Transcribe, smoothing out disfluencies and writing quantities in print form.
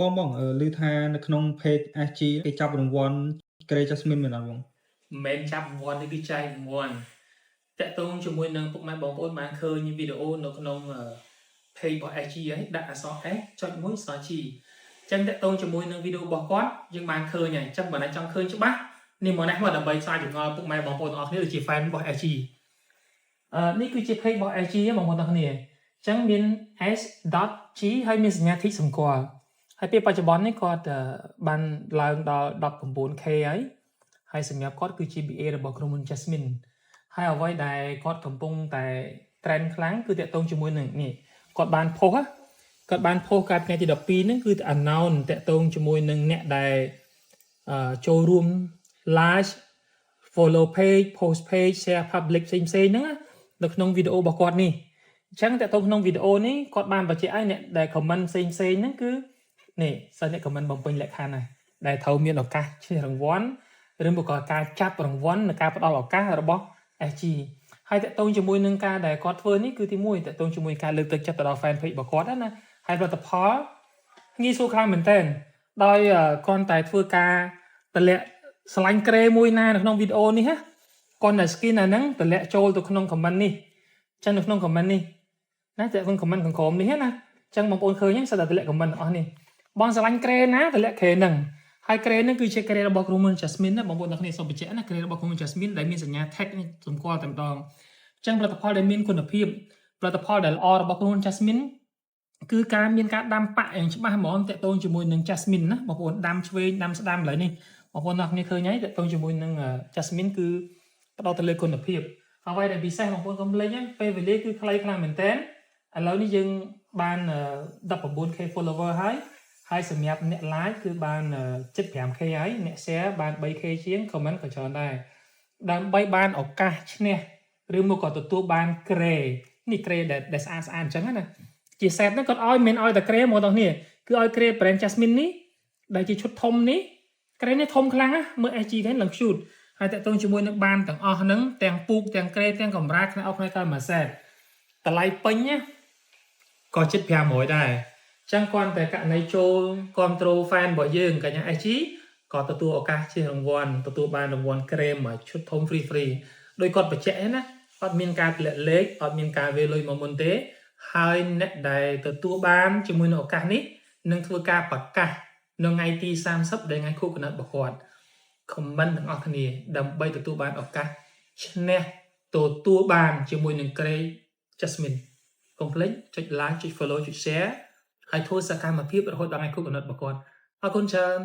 បងឮថានៅក្នុង page SG គេចាប់រង្វាន់ Grey Jasmine មែនអត់បងមិនចាប់រង្វាន់នេះគឺចែករង្វាន់តាក់ទងជាមួយនឹងពុកម៉ែបងប្អូនបានឃើញវីដេអូនៅក្នុង page របស់ SG ហើយដាក់អក្សរ S ចុចមួយស្រា G ចឹងតាក់ទងជាមួយនឹងវីដេអូរបស់គាត់យើងបានឃើញហើយចឹងបើណាចង់ឃើញច្បាស់នេះមកនេះមកដើម្បីស្រាវជ្រាវពុកម៉ែបងប្អូនទាំងអស់គ្នាដូចជា fan របស់ SG នេះគឺជា page របស់ SG បងប្អូនទាំងគ្នាចឹងមាន S.G ហើយមានសញ្ញា tick សម្គាល់ហើយពេលបច្ចុប្បន្ននេះគាត់បានឡើងដល់ 19k ហើយសម្រាប់គាត់គឺជា BA របស់ក្រុមហ៊ុន Jasmine ហើយអ្វីដែលគាត់កំពុងតែ trend ខ្លាំងគឺតាក់ទងជាមួយនឹងនេះគាត់បាន post កាលថ្ងៃទី12ហ្នឹងគឺ announce តាក់ទងជាមួយនឹងអ្នកដែលចូលរួម like follow page post page share public ផ្សេងហ្នឹងនៅក្នុងវីដេអូរបស់គាត់នេះអញ្ចឹងតាក់ទងក្នុងវីដេអូនេះគាត់បានបញ្ជាក់ឲ្យអ្នកដែល comment ផ្សេងហ្នឹងគឺនេះសិស្សអ្នក comment បំពេញលក្ខខណ្ឌណាដែលត្រូវមានឱកាសឈ្នះរង្វាន់ឬមកក៏ការចាប់រង្វាន់និងការផ្ដល់ឱកាសរបស់ SG ហើយតាក់ទងជាមួយនឹងការដែលគាត់ធ្វើនេះគឺទី1តាក់ទងជាមួយការលើកទឹកចិត្តទៅដល់ fan page របស់គាត់ណាហើយផលិតផលងាយស្រួលខ្លាំងមែនទែនដោយគ្រាន់តែធ្វើការតម្លាក់ឆ្លាញ់ក្រេមួយណានៅក្នុងវីដេអូនេះណាគាត់តែ skin អាហ្នឹងតម្លាក់ចូលទៅក្នុង comment នេះចឹងនៅក្នុង comment នេះណាតែក្នុង comment ខាងក្រោមនេះណាចឹងបងប្អូនឃើញហ្នឹងសិតតែតម្លាក់ comment ទាំងអស់នេះបងឆ្លាញ់ក្រេណាតម្លាក់ក្រេហ្នឹងហើយក្រេហ្នឹងគឺជាក្រេរបស់ក្រុមហ៊ុន Jasmine ណាបងប្អូនទាំងគ្នាសូមបញ្ជាក់ណាក្រេរបស់ក្រុមហ៊ុន Jasmine ដែលមានសញ្ញា tag សម្គាល់តែម្ដងចឹងផលិតផលដែលមានគុណភាពផលិតផលដែលល្អរបស់ក្រុមហ៊ុន Jasmine គឺការមានការដាំប៉ាក់យ៉ាងច្បាស់ហ្មងតាក់ទងជាមួយនឹង Jasmine ណាបងប្អូនដាំឆ្វេងដាំស្ដាំឡើយនេះបងប្អូនអ្នកគ្នាឃើញហើយតាក់ទងជាមួយនឹង Jasmine គឺផ្ដោតទៅលើគុណភាពអ្វីដែលពិសេសបងប្អូនកុំភ្លេចណាពេលវេលាគឺខ្លីខ្លាំងមែនតើឥឡូវនេះយើងបាន 19k follower ហើយសម្រាប់អ្នក like គឺបាន 75k ហើយអ្នក share បាន 3k ជាង comment ក៏ច្រើនដែរដើម្បីបានឱកាសឈ្នះឬមកក៏ទទួលបាន grade នេះ grade ដែលស្អាតអញ្ចឹងណាជា set ហ្នឹងគាត់ឲ្យមិនឲ្យតែ grade មកដល់គ្នាគឺឲ្យ grade brand Jasmine នេះដែលជាឈុតធំនេះ grade នេះធំខ្លាំងណាមើល SG ហ្នឹងឡើង shoot ហើយតាក់ទងជាមួយនឹងបានទាំងអស់ហ្នឹងទាំងពូកទាំង grade ទាំងកម្រាលផ្នែកអស់ផ្នែកតាមមួយ set តម្លៃពេញណាក៏ជិត500ដែរចឹងគាត់តែករណីចូលគ្រប់ត្រូល fan របស់យើងកញ្ញា SG ក៏ទទួលឱកាសជារង្វាន់ទទួលបានរង្វាន់ក្រែមមួយឈុតធំ free ដោយគាត់បញ្ជាក់ណាអត់មានការទម្លាក់លេខអត់មានការវេលុយមកមុនទេហើយអ្នកដែលទទួលបានជាមួយនឹងឱកាសនេះនឹងធ្វើការប្រកាសនៅថ្ងៃទី30ដែលថ្ងៃខួបកំណើតរបស់គាត់ comment ទាំងអស់គ្នាដើម្បីទទួលបានឱកាសឈ្នះទទួលបានជាមួយនឹង Grey Jasmine កុំភ្លេចចុច like ចុច follow ចុច share ហើយធ្វើសកម្មភាពរហូតដល់ថ្ងៃខួបកំណើតរបស់គាត់អរគុណច្រើន